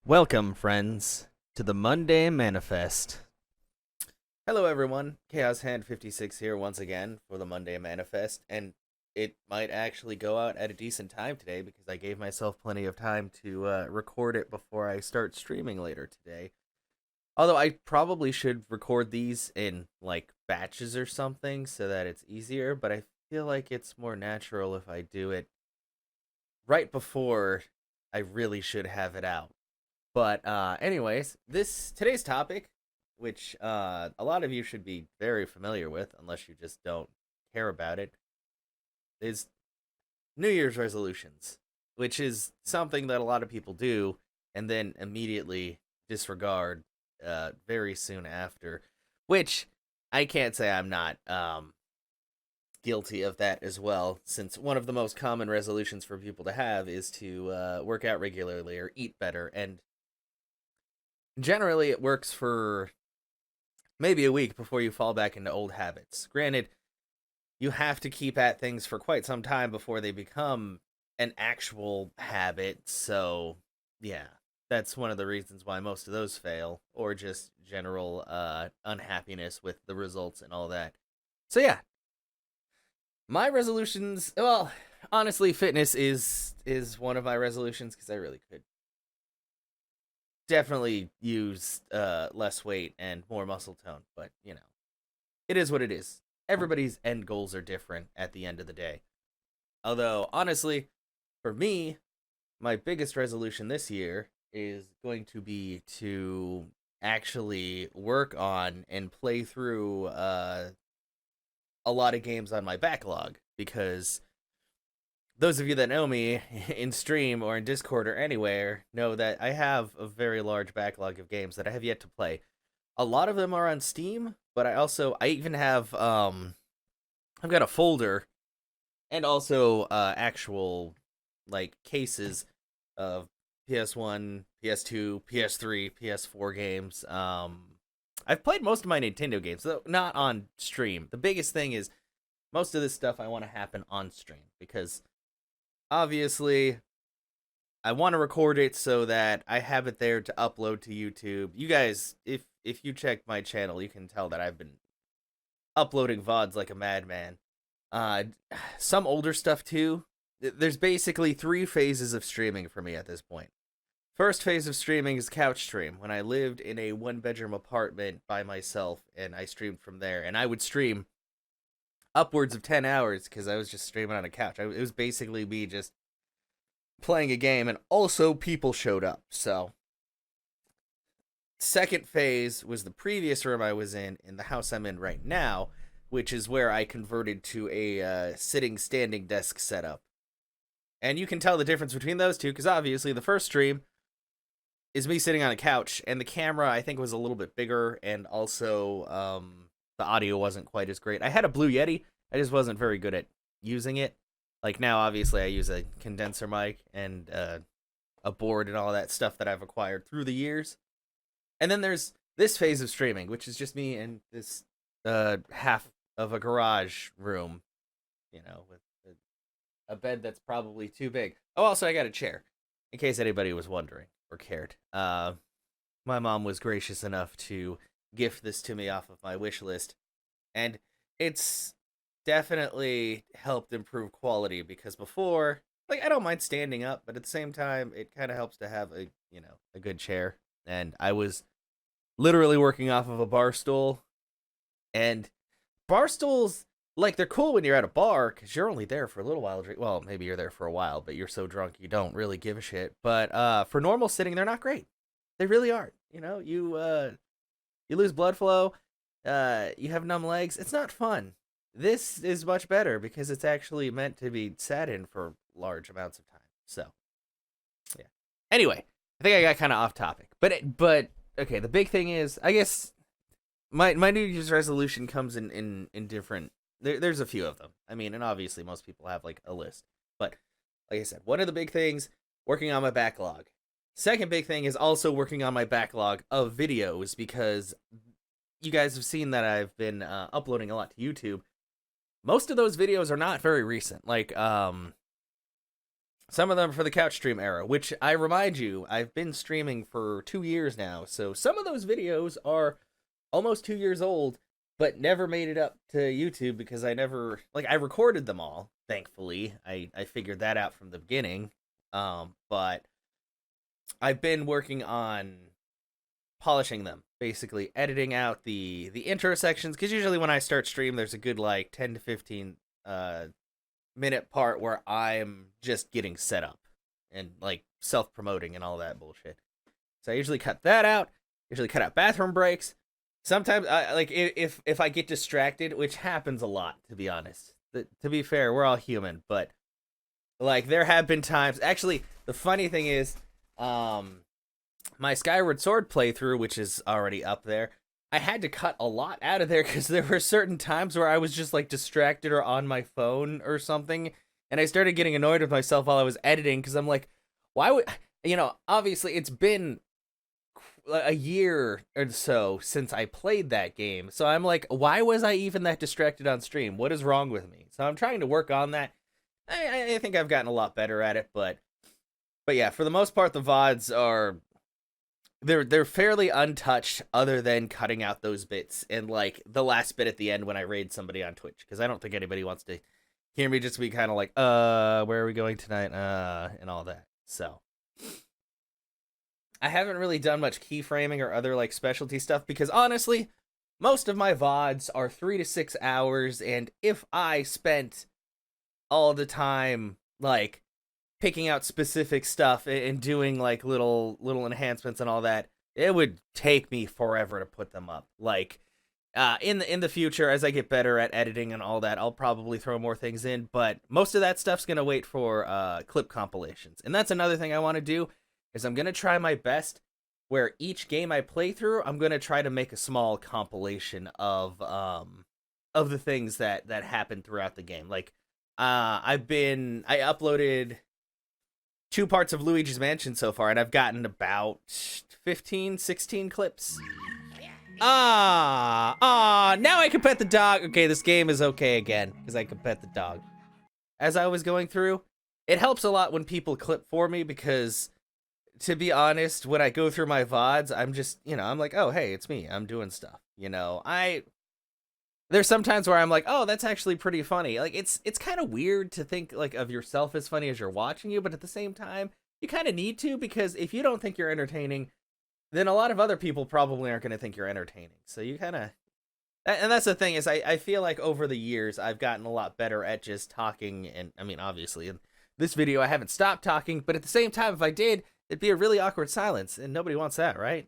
Welcome, friends, to the Monday Manifest. Hello, everyone. Chaos Hand 56 here once again for the Monday Manifest, and it might actually go out at a decent time today because I gave myself plenty of time to record it before I start streaming later today. Although I probably should record these in like batches or something so that it's easier, but I feel like it's more natural if I do it right before I really should have it out. But anyways, this today's topic, which a lot of you should be very familiar with, unless you just don't care about it, is New Year's resolutions, which is something that a lot of people do and then immediately disregard very soon after. Which I can't say I'm not guilty of that as well, since one of the most common resolutions for people to have is to work out regularly or eat better, and generally it works for maybe a week before you fall back into old habits. Granted, you have to keep at things for quite some time before they become an actual habit. So, yeah, that's one of the reasons why most of those fail, or just general unhappiness with the results and all that. So, yeah, my resolutions. Well, honestly, fitness is one of my resolutions because I really could definitely use less weight and more muscle tone, but it is what it is. Everybody's end goals are different at the end of the day. Although, honestly, for me, my biggest resolution this year is going to be to actually work on and play through a lot of games on my backlog, because those of you that know me in stream or in Discord or anywhere know that I have a very large backlog of games that I have yet to play. A lot of them are on Steam, but I even have I've got a folder and also actual like cases of PS1, PS2, PS3, PS4 games. I've played most of my Nintendo games, though not on stream. The biggest thing is most of this stuff I want to happen on stream because obviously I want to record it so that I have it there to upload to YouTube. You guys, if you check my channel, you can tell that I've been uploading VODs like a madman. Uh some older stuff too. There's basically three phases of streaming for me at this point. First phase of streaming is couch stream, when I lived in a one bedroom apartment by myself and I streamed from there, and I would stream upwards of 10 hours because I was just streaming on a couch. It was basically me just playing a game, and also people showed up. So, second phase was the previous room I was in the house I'm in right now, which is where I converted to a sitting standing desk setup. And you can tell the difference between those two because obviously the first stream is me sitting on a couch, and the camera I think was a little bit bigger, and also the audio wasn't quite as great. I had a Blue Yeti, I just wasn't very good at using it. Like now, obviously, I use a condenser mic and a board and all that stuff that I've acquired through the years. And then there's this phase of streaming, which is just me in this half of a garage room, with a bed that's probably too big. Oh, also, I got a chair, in case anybody was wondering or cared. My mom was gracious enough to gift this to me off of my wish list, and it's definitely helped improve quality because before, like, I don't mind standing up, but at the same time, it kind of helps to have a good chair. And I was literally working off of a bar stool, and bar stools, like, they're cool when you're at a bar because you're only there for a little while. Well, maybe you're there for a while, but you're so drunk you don't really give a shit. But for normal sitting, they're not great. They really aren't. You lose blood flow. You have numb legs. It's not fun. This is much better because it's actually meant to be sat in for large amounts of time. So, yeah. Anyway, I think I got kind of off topic. But okay, the big thing is, I guess my New Year's resolution comes in different. There's a few of them. I mean, and obviously most people have like a list. But like I said, one of the big things, working on my backlog. Second big thing is also working on my backlog of videos, because you guys have seen that I've been uploading a lot to YouTube. Most of those videos are not very recent. Like Some of them for the couch stream era, which I remind you, I've been streaming for 2 years now. So some of those videos are almost 2 years old, but never made it up to YouTube because I never, like, I recorded them all, thankfully. I figured that out from the beginning. But I've been working on polishing them, basically editing out the intro sections, because usually when I start stream, there's a good, like, 10 to 15 minute part where I'm just getting set up and, like, self-promoting and all that bullshit. So I usually cut that out, usually cut out bathroom breaks. Sometimes, if I get distracted, which happens a lot, to be honest. To be fair, we're all human, but, like, there have been times... Actually, the funny thing is, my Skyward Sword playthrough, which is already up there, I had to cut a lot out of there because there were certain times where I was just, like, distracted or on my phone or something, and I started getting annoyed with myself while I was editing because I'm like, why would... obviously it's been a year or so since I played that game, so I'm like, why was I even that distracted on stream? What is wrong with me? So I'm trying to work on that. I think I've gotten a lot better at it, but yeah, for the most part, the VODs are... They're fairly untouched, other than cutting out those bits and, like, the last bit at the end when I raid somebody on Twitch, because I don't think anybody wants to hear me just be kind of like, where are we going tonight, and all that. So I haven't really done much keyframing or other, like, specialty stuff, because honestly, most of my VODs are 3 to 6 hours, and if I spent all the time, like, picking out specific stuff and doing, like, little enhancements and all that, it would take me forever to put them up. Like, in the future, as I get better at editing and all that, I'll probably throw more things in, but most of that stuff's gonna wait for clip compilations. And that's another thing I want to do, is I'm gonna try my best where each game I play through, I'm gonna try to make a small compilation of the things that happen throughout the game. Like, I uploaded 2 parts of Luigi's Mansion so far, and I've gotten about 15, 16 clips. Now I can pet the dog. Okay, this game is okay again, because I can pet the dog. As I was going through, it helps a lot when people clip for me, because, to be honest, when I go through my VODs, I'm just, I'm like, oh, hey, it's me. I'm doing stuff. There's some times where I'm like, oh, that's actually pretty funny. Like, it's kind of weird to think, like, of yourself as funny as you're watching you, but at the same time, you kind of need to, because if you don't think you're entertaining, then a lot of other people probably aren't going to think you're entertaining. So you kind of... And that's the thing, is I feel like over the years, I've gotten a lot better at just talking, and, I mean, obviously, in this video, I haven't stopped talking, but at the same time, if I did, it'd be a really awkward silence, and nobody wants that, right?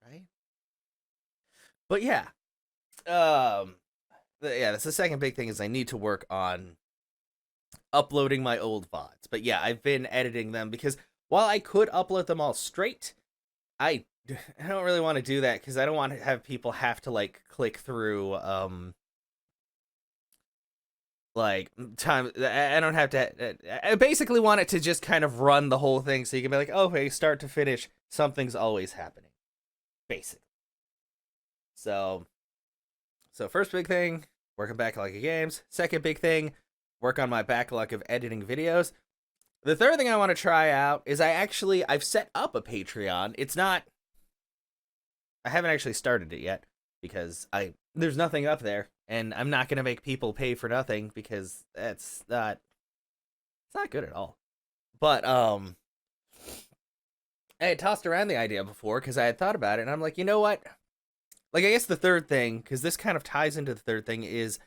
Right? But yeah, that's the second big thing, is I need to work on uploading my old VODs. But yeah, I've been editing them, because while I could upload them all straight, I don't really want to do that, because I don't want to have people have to, like, click through, like, time. I don't have to... I basically want it to just kind of run the whole thing, so you can be like, oh, hey, start to finish, something's always happening. Basically. So first big thing, working backlog of games. Second big thing, work on my backlog of editing videos. The third thing I want to try out is I've set up a Patreon. I haven't actually started it yet, because there's nothing up there, and I'm not going to make people pay for nothing, because it's not good at all. But, I had tossed around the idea before, because I had thought about it, and I'm like, you know what? Like, I guess the third thing, because this kind of ties into the third thing, is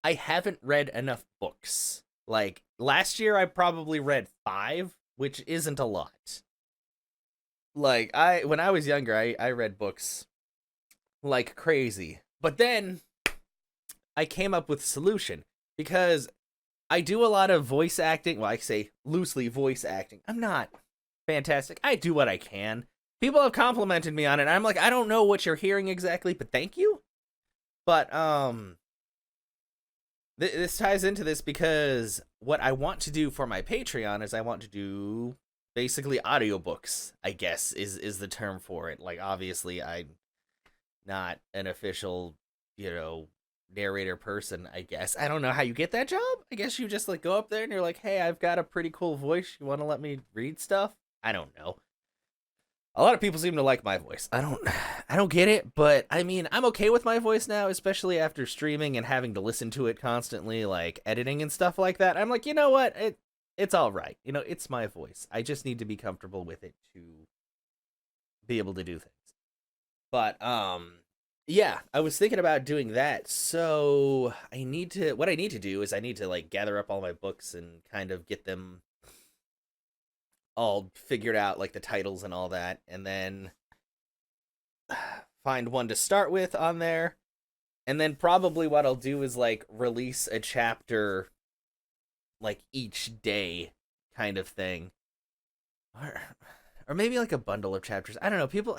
I haven't read enough books. Like, last year I probably read 5, which isn't a lot. Like, when I was younger, I read books like crazy. But then I came up with a solution, because I do a lot of voice acting. Well, I say loosely voice acting. I'm not fantastic. I do what I can. People have complimented me on it. I'm like, I don't know what you're hearing exactly, but thank you. But this ties into this, because what I want to do for my Patreon is I want to do basically audiobooks, I guess is the term for it. Like, obviously I'm not an official, narrator person, I guess. I don't know how you get that job. I guess you just like go up there and you're like, hey, I've got a pretty cool voice. You want to let me read stuff? I don't know. A lot of people seem to like my voice. I don't get it, but I mean, I'm okay with my voice now, especially after streaming and having to listen to it constantly, like editing and stuff like that. I'm like, you know what? It's all right. You know, it's my voice. I just need to be comfortable with it to be able to do things. But yeah, I was thinking about doing that. So, what I need to do is I need to like gather up all my books and kind of get them all figured out, like the titles and all that, and then find one to start with on there. And then probably what I'll do is like release a chapter like each day kind of thing. Or maybe like a bundle of chapters. I don't know. People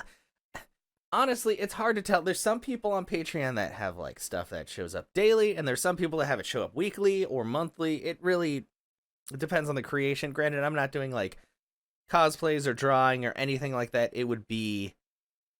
honestly, it's hard to tell. There's some people on Patreon that have like stuff that shows up daily, and there's some people that have it show up weekly or monthly. It depends on the creation. Granted, I'm not doing like cosplays or drawing or anything like that. It would be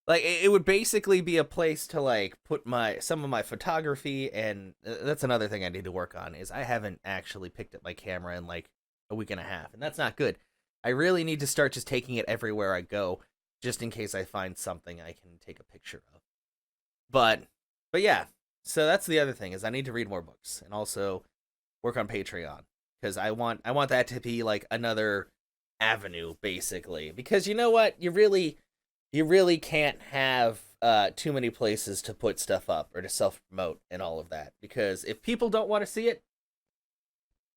like it would basically be a place to like put some of my photography, and that's another thing I need to work on is I haven't actually picked up my camera in like a week and a half, and that's not good. I really need to start just taking it everywhere I go, just in case I find something I can take a picture of. But yeah, so that's the other thing is I need to read more books and also work on Patreon because I want that to be like another avenue basically, because you know what, you really can't have too many places to put stuff up or to self-promote and all of that, because if people don't want to see it,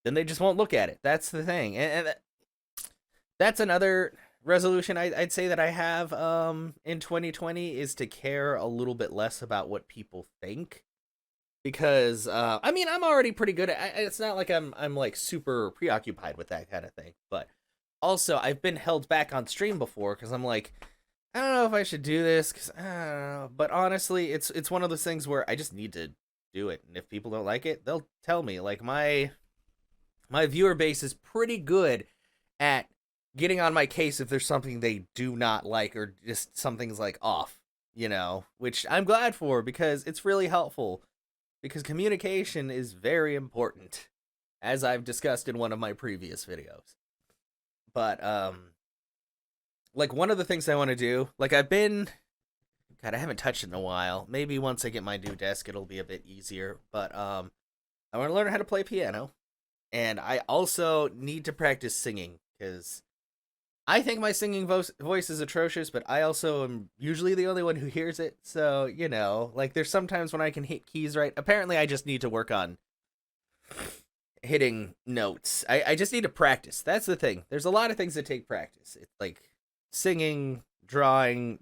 then they just won't look at it. That's the thing, and that's another resolution I'd say that I have in 2020 is to care a little bit less about what people think, because I mean, I'm already pretty good at it's not like I'm like super preoccupied with that kind of thing, but also I've been held back on stream before because I'm like, I don't know if I should do this, because I don't know. But honestly, it's one of those things where I just need to do it, and if people don't like it, they'll tell me. Like my viewer base is pretty good at getting on my case if there's something they do not like or just something's like off, you know, which I'm glad for because it's really helpful, because communication is very important, as I've discussed in one of my previous videos. But like one of the things I want to do, like I haven't touched it in a while. Maybe once I get my new desk, it'll be a bit easier. But I want to learn how to play piano, and I also need to practice singing because I think my singing voice is atrocious. But I also am usually the only one who hears it. So you know, like there's sometimes when I can hit keys right. Apparently, I just need to work on hitting notes. I just need to practice. That's the thing. There's a lot of things that take practice. It's like singing, drawing.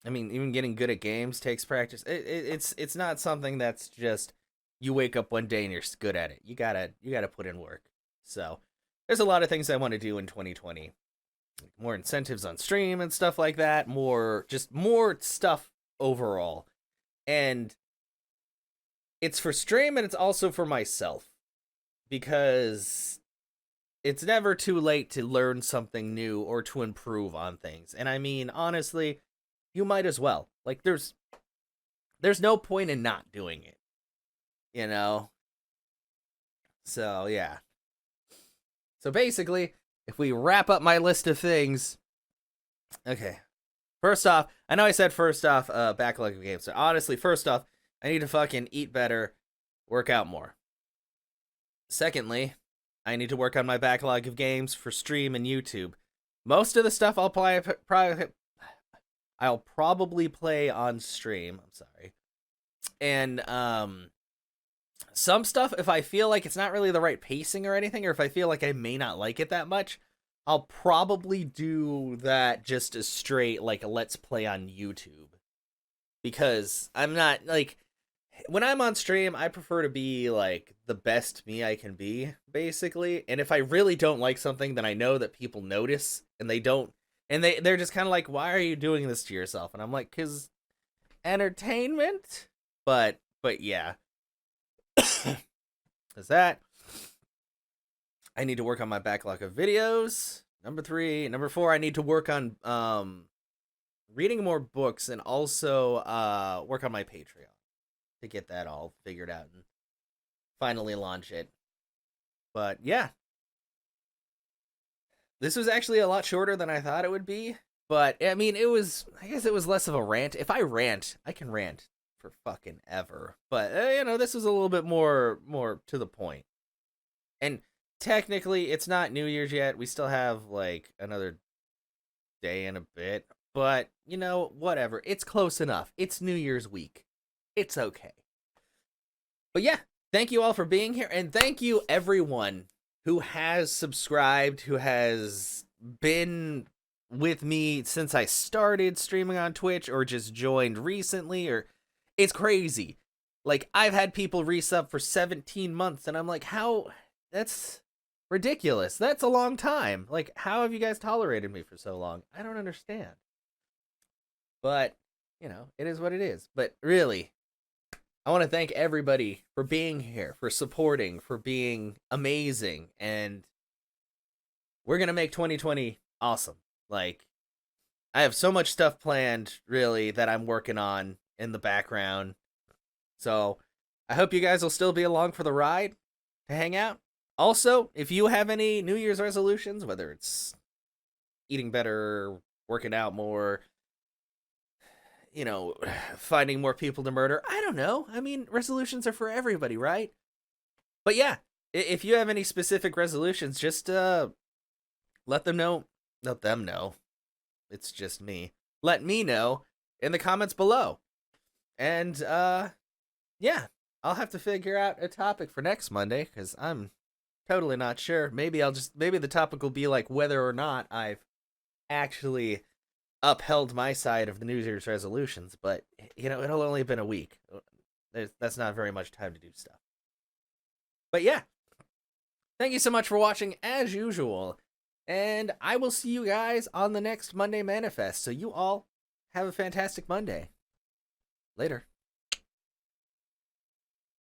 I mean, even getting good at games takes practice. It's not something that's just you wake up one day and you're good at it. You gotta put in work. So there's a lot of things I want to do in 2020. More incentives on stream and stuff like that. More stuff overall. And it's for stream and it's also for myself, because it's never too late to learn something new or to improve on things. And I mean, honestly, you might as well. Like there's no point in not doing it, you know? So, yeah. So basically, if we wrap up my list of things, okay. First off, I know I said backlog of games. So honestly, first off, I need to fucking eat better, work out more. Secondly, I need to work on my backlog of games for stream and YouTube. Most of the stuff I'll probably play on stream. I'm sorry. And some stuff, if I feel like it's not really the right pacing or anything, or if I feel like I may not like it that much, I'll probably do that just as straight like a let's play on YouTube. Because I'm not like, when I'm on stream, I prefer to be like the best me I can be, basically. And if I really don't like something, then I know that people notice, and they're just kind of like, why are you doing this to yourself? And I'm like, 'cause entertainment. But yeah. Is that I need to work on my backlog of videos. Number 4, I need to work on reading more books and also work on my Patreon. to get that all figured out and finally launch it. But yeah, this was actually a lot shorter than I thought it would be. But I mean, I guess it was less of a rant. If I rant, I can rant for fucking ever. But this was a little bit more to the point. And technically, it's not New Year's yet. We still have like another day and a bit. But, whatever. It's close enough. It's New Year's week. It's okay. But yeah, thank you all for being here. And thank you, everyone who has subscribed, who has been with me since I started streaming on Twitch or just joined recently. It's crazy. Like, I've had people resub for 17 months, and I'm like, how? That's ridiculous. That's a long time. Like, how have you guys tolerated me for so long? I don't understand. But, it is what it is. But really, I want to thank everybody for being here, for supporting, for being amazing. And we're going to make 2020 awesome. Like, I have so much stuff planned, really, that I'm working on in the background. So I hope you guys will still be along for the ride to hang out. Also, if you have any New Year's resolutions, whether it's eating better, working out more, finding more people to murder, I don't know. I mean, resolutions are for everybody, right? But yeah, if you have any specific resolutions, just let them know. Let them know. It's just me. Let me know in the comments below. And yeah, I'll have to figure out a topic for next Monday, because I'm totally not sure. Maybe the topic will be like whether or not I've actually upheld my side of the New Year's resolutions, but it'll only have been a week. That's not very much time to do stuff. But yeah, thank you so much for watching as usual, and I will see you guys on the next Monday Manifest. So you all have a fantastic Monday. Later.